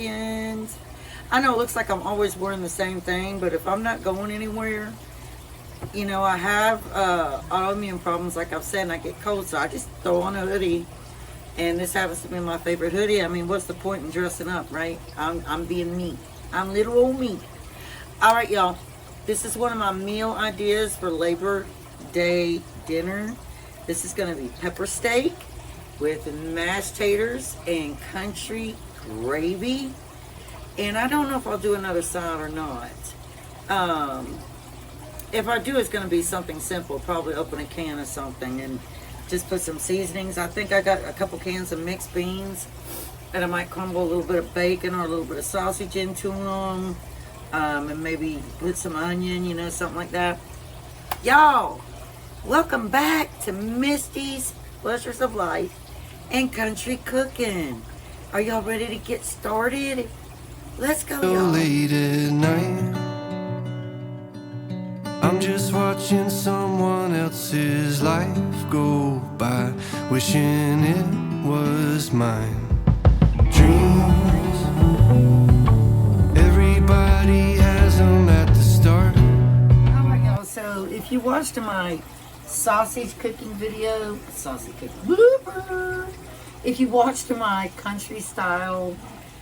weekend. I know it looks like I'm always wearing the same thing, but if I'm not going anywhere, you know, I have autoimmune problems, like I've said, and I get cold, so I just throw on a hoodie. And this happens to be my favorite hoodie. I mean, what's the point in dressing up, right? I'm being me. I'm little old me. All right, y'all. This is one of my meal ideas for Labor Day dinner. This is going to be pepper steak with mashed taters and country gravy. And I don't know if I'll do another side or not. If I do, it's going to be something simple. Probably open a can of something and just put some seasonings. I think I got a couple cans of mixed beans. And I might crumble a little bit of bacon or a little bit of sausage into them. And maybe put some onion, you know, something like that. Y'all, welcome back to Misty's Pleasures of Life and Country Cooking. Are y'all ready to get started? Let's go, y'all. Late at night, I'm just watching someone else's life go by, wishing it was mine. Dreams, everybody has them at the start. Alright, y'all, so if you watched my sausage cooking video, blooper. If you watched my country style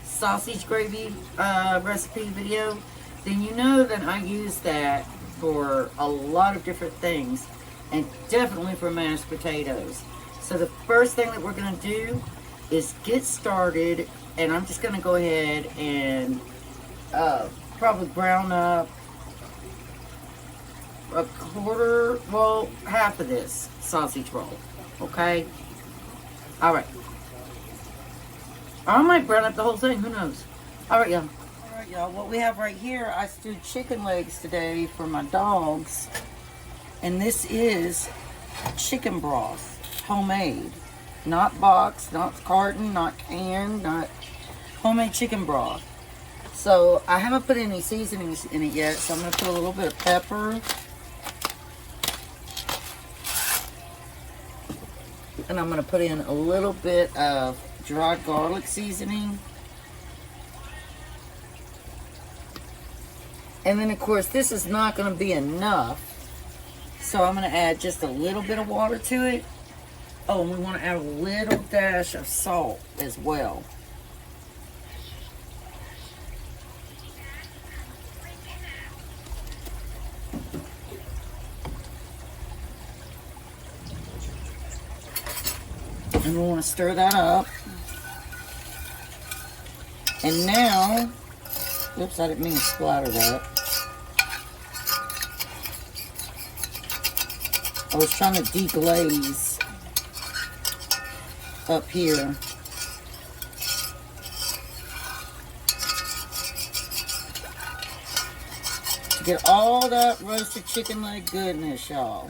sausage gravy recipe video, then you know that I use that for a lot of different things, and definitely for mashed potatoes. So the first thing that we're going to do is get started, and I'm just going to go ahead and probably brown up a quarter, well, half of this sausage roll, okay? All right. I might brown up the whole thing, who knows? All right, y'all. All right, y'all, what we have right here, I stewed chicken legs today for my dogs. And this is chicken broth, homemade. Not boxed, not carton, not canned, not homemade chicken broth. So I haven't put any seasonings in it yet, so I'm going to put a little bit of pepper. And I'm going to put in a little bit of dried garlic seasoning. And then, of course, this is not going to be enough. So I'm going to add just a little bit of water to it. Oh, and we want to add a little dash of salt as well. And we want to stir that up. And now, oops, I didn't mean to splatter that. I was trying to deglaze up here. To get all that roasted chicken leg goodness, y'all.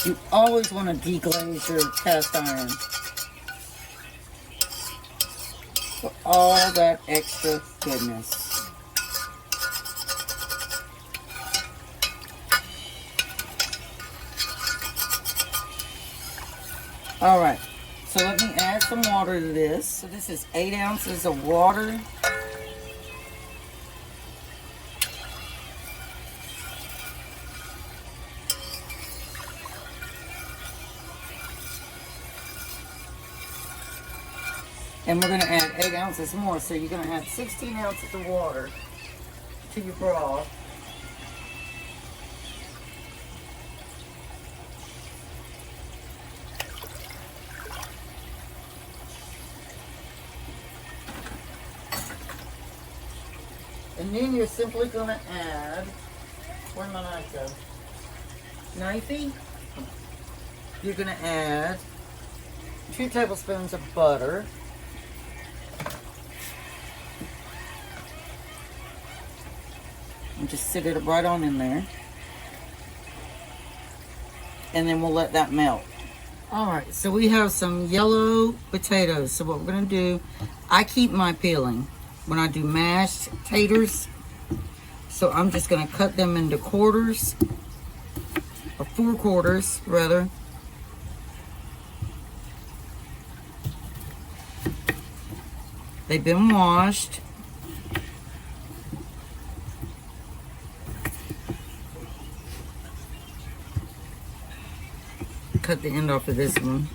You always want to deglaze your cast iron for all that extra goodness. Alright, so let me add some water to this. So this is 8 ounces of water. And we're going to add 8 ounces more. So you're going to add 16 ounces of water to your broth. And then you're simply going to add, where'd my knife go? Knifey? You're going to add 2 tablespoons of butter. And just sit it right on in there. And then we'll let that melt. All right, so we have some yellow potatoes. So what we're gonna do, I keep my peeling when I do mashed taters. So I'm just gonna cut them into quarters, or 4/4 rather. They've been washed. Cut the end off of this one.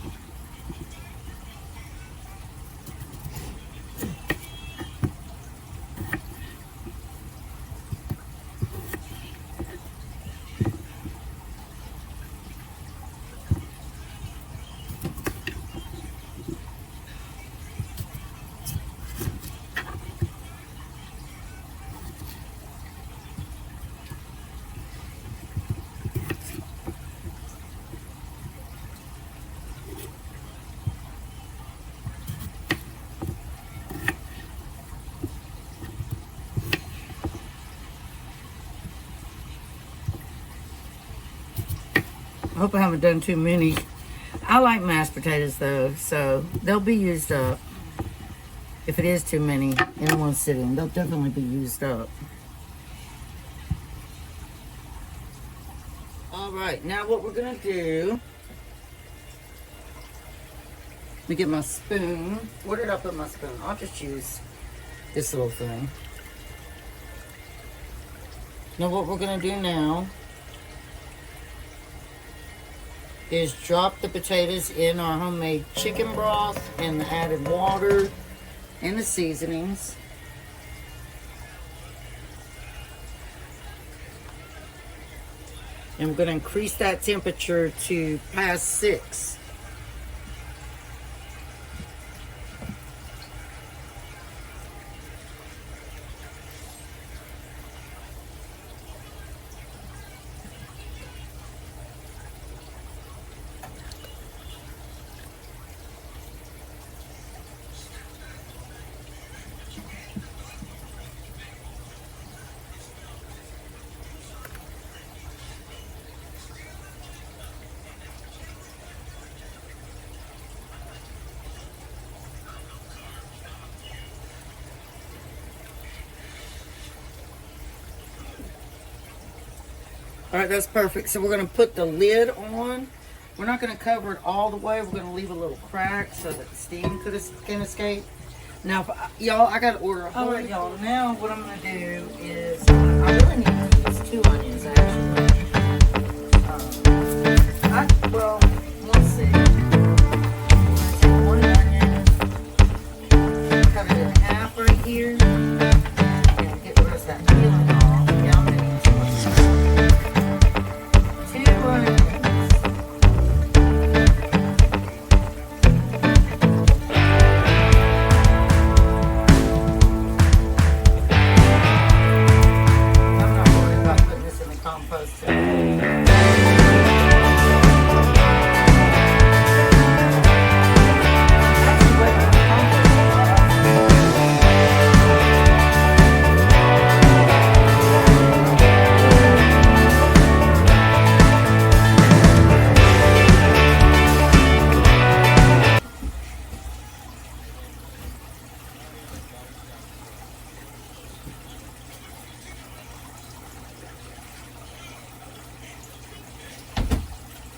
I hope I haven't done too many. I like mashed potatoes though, so they'll be used up. If it is too many in one sitting, they'll definitely be used up. All right, now what we're gonna do, let me get my spoon. Where did I put my spoon? I'll just use this little thing. Now what we're gonna do now is drop the potatoes in our homemade chicken broth and the added water and the seasonings. And we're going to increase that temperature to past 6. All right, that's perfect. So we're going to put the lid on. We're not going to cover it all the way. We're going to leave a little crack so that the steam can escape. Now, y'all, I got to order a whole. All right, y'all. Now, what I'm going to do is, I really need to use 2 onions, actually. Well, let's see. I'm going to take 1 onion, cut it in half right here, and get rid of that peeling off. Yeah, I'm going to use 2 onions. I'm not worried about putting this in the compost.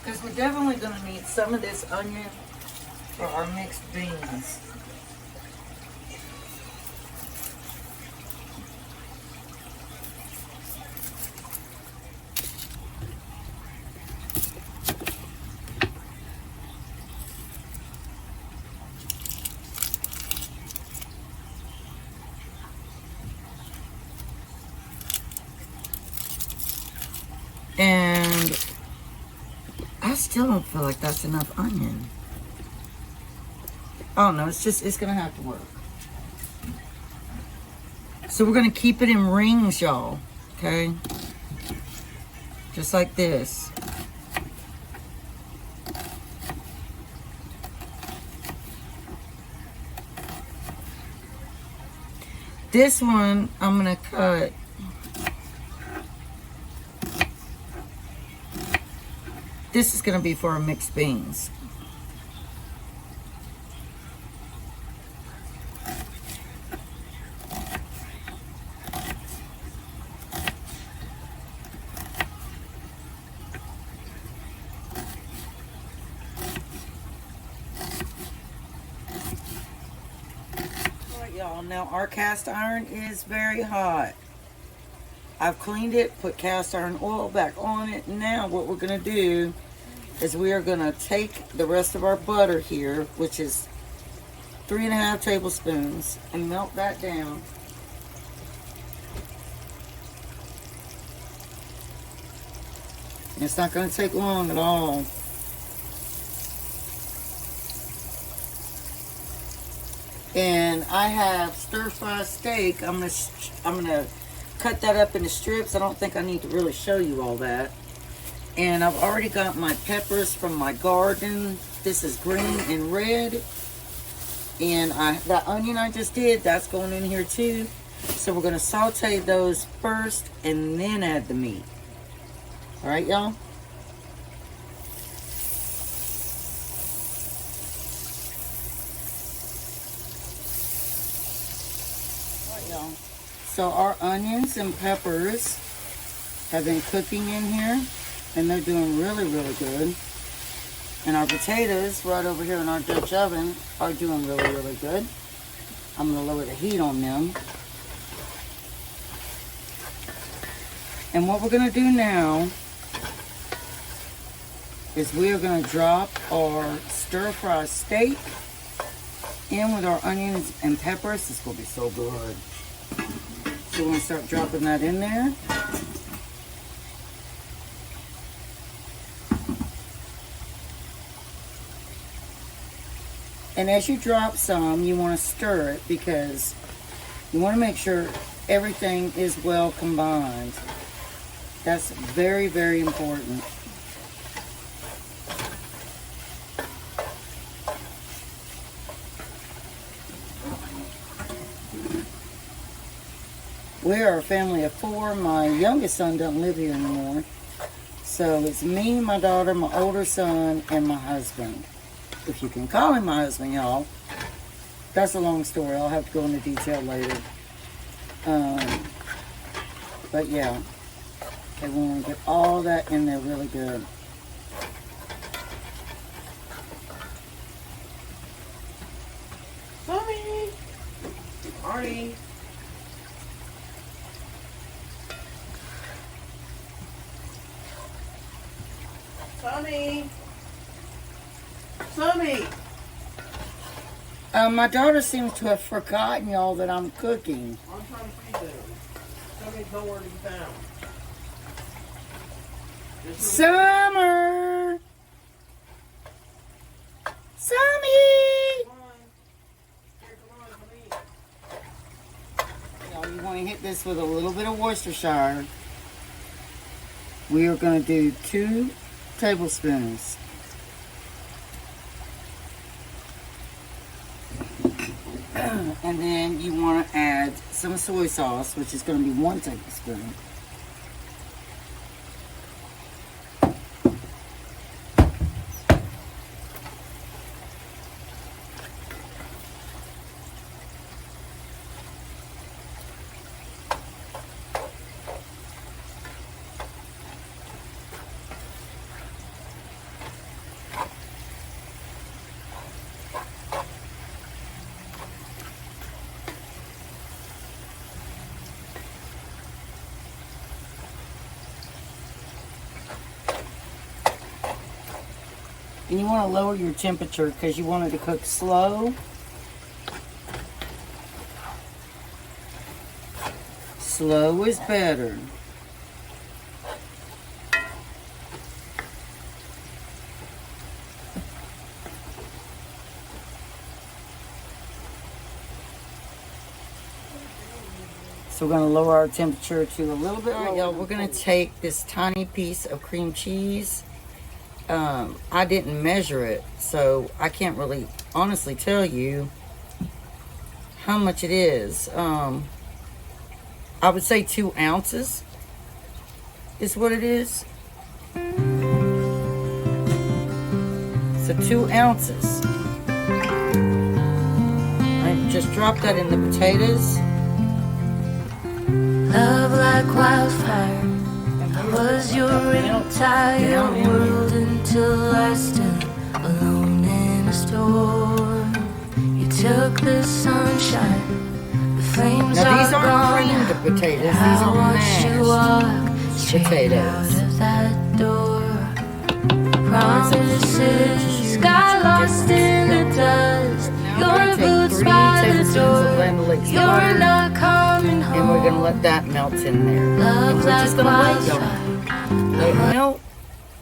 Because we're definitely going to need some of this onion for our mixed beans. And I still don't feel like that's enough onion. I don't know, it's gonna have to work. So we're gonna keep it in rings, y'all, okay? Just like this. This one, I'm gonna cut this is going to be for our mixed beans. Now our cast iron is very hot. I've cleaned it, put cast iron oil back on it. Now what we're going to do is we are going to take the rest of our butter here, which is 3.5 tablespoons, and melt that down. It's not going to take long at all. And I have stir-fry steak. I'm gonna cut that up into strips. I don't think I need to really show you all that. And I've already got my peppers from my garden. This is green and red. And that onion I just did, that's going in here too. So we're gonna saute those first and then add the meat. All right, y'all? So our onions and peppers have been cooking in here, and they're doing really, really good. And our potatoes right over here in our Dutch oven are doing really, really good. I'm going to lower the heat on them. And what we're going to do now is we are going to drop our stir-fry steak in with our onions and peppers. This is going to be so good. So we're going to start dropping that in there. And as you drop some, you want to stir it because you want to make sure everything is well combined. That's very, very important. We are a family of 4. My youngest son doesn't live here anymore. So it's me, my daughter, my older son, and my husband. If you can call him my husband, y'all. That's a long story. I'll have to go into detail later. But yeah. Okay, we want to get all that in there really good. Mommy! Marty! Tommy! Tommy! My daughter seems to have forgotten, y'all, that I'm cooking. I'm trying to feed them. Tommy's nowhere to be found. Summer! Sammy! Come on. Here, come on, come Y'all, you want to hit this with a little bit of Worcestershire. We are going to do 2 tablespoons. And then you want to add some soy sauce, which is going to be 1 tablespoon. And you want to lower your temperature because you want it to cook slow. Slow is better. So we're going to lower our temperature to a little bit. All right, y'all, we're going to take this tiny piece of cream cheese. I didn't measure it, so I can't really honestly tell you how much it is. I would say 2 ounces is what it is. So 2 ounces. I just dropped that in the potatoes. Love like wildfire, I was your entire world until I stood alone in a storm. You took the sunshine flames Now these are aren't gone. creamed potatoes. These I are watched you mashed walk straight potatoes. out of that door. Promises got lost in the dust. Your Take boots 3 by the tablespoons of door. Land O'Lakes You're butter, not coming home. and we're gonna let that melt in there. And Love's we're just like gonna wait, y'all. wildfire. Let it melt.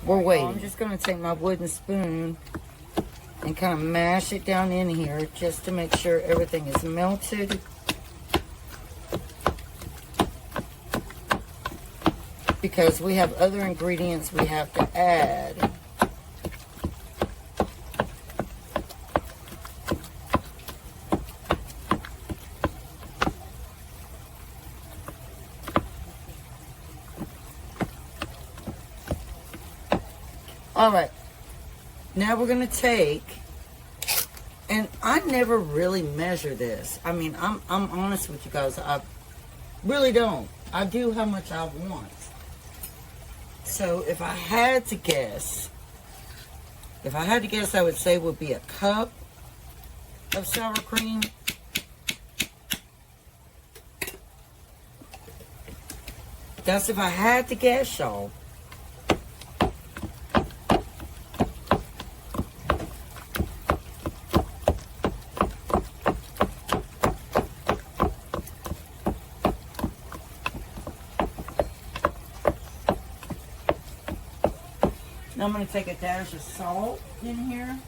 We're waiting. I'm just gonna take my wooden spoon and kind of mash it down in here just to make sure everything is melted. Because we have other ingredients we have to add. All right, now we're gonna take, and I never really measure this. I mean, I'm honest with you guys. I really don't. I do how much I want. So if I had to guess, I would say it would be a cup of sour cream. That's if I had to guess, y'all. Now I'm going to take a dash of salt in here.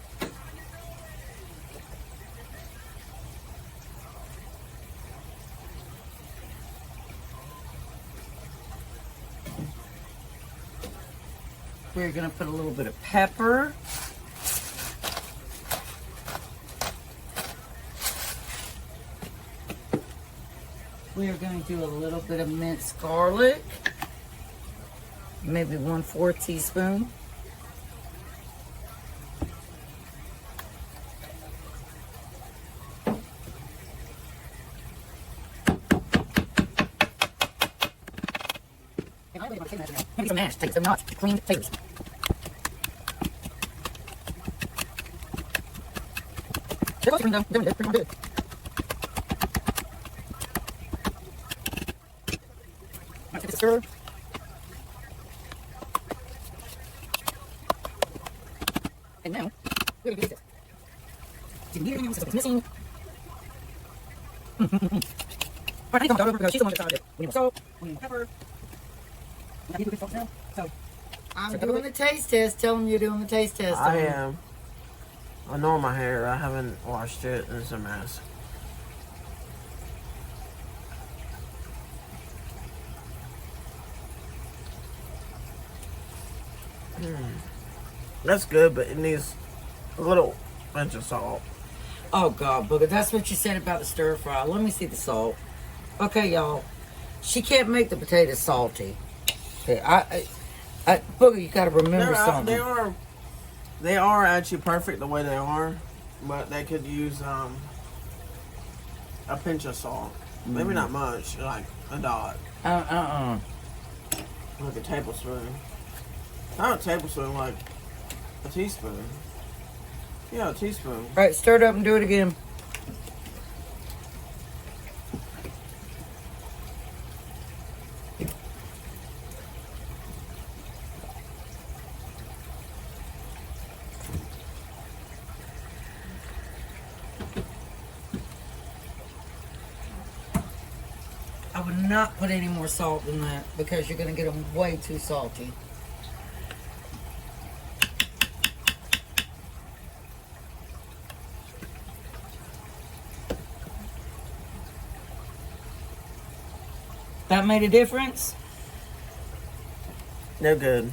We're going to put a little bit of pepper. We are going to do a little bit of minced garlic. Maybe 1/4 teaspoon. Maybe some mashed potatoes, not creamed potatoes. They're both creamed though. They're pretty good. Might give it a stir. And now, we're going to do this. Didn't hear anything, something's missing. Alright, I think I'm done because she's the one that started it. We need more salt, we need more pepper. So, I'm doing the taste test. Tell them you're doing the taste test. I am. I know my hair. I haven't washed it. It's a mess. That's good, but it needs a little bunch of salt. Oh God, Booger, that's what you said about the stir fry. Let me see the salt. Okay, y'all. She can't make the potatoes salty. Okay, Booger, you got to remember something. They are actually perfect the way they are, but they could use a pinch of salt. Maybe not much, like a dot. Like a tablespoon. Not a tablespoon, like a teaspoon. Yeah, a teaspoon. All right, stir it up and do it again. I would not put any more salt than that because you're going to get them way too salty. That made a difference? They're good.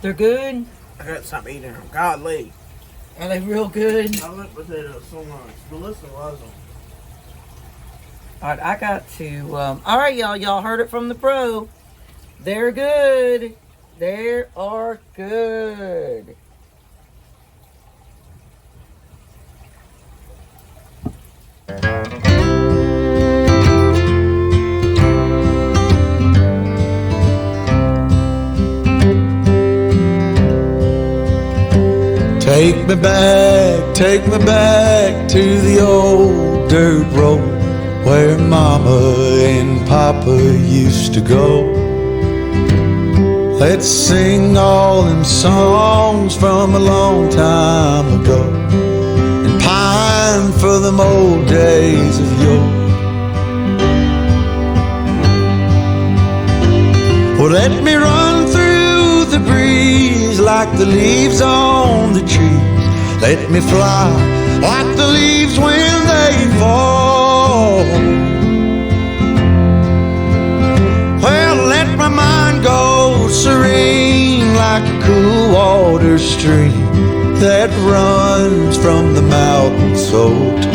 They're good? I got something eating them. Godly. Are they real good? I like potatoes so much. Melissa loves them. All right, I got to, all right, y'all. Y'all heard it from the pro. They're good. They are good. Take me back to the old dirt road where Mama and Papa used to go. Let's sing all them songs from a long time ago, and pine for them old days of yore. Well, let me run through the breeze like the leaves on the trees. Let me fly like the leaves when they fall. Well, let my mind go serene like a cool water stream that runs from the mountain so tall.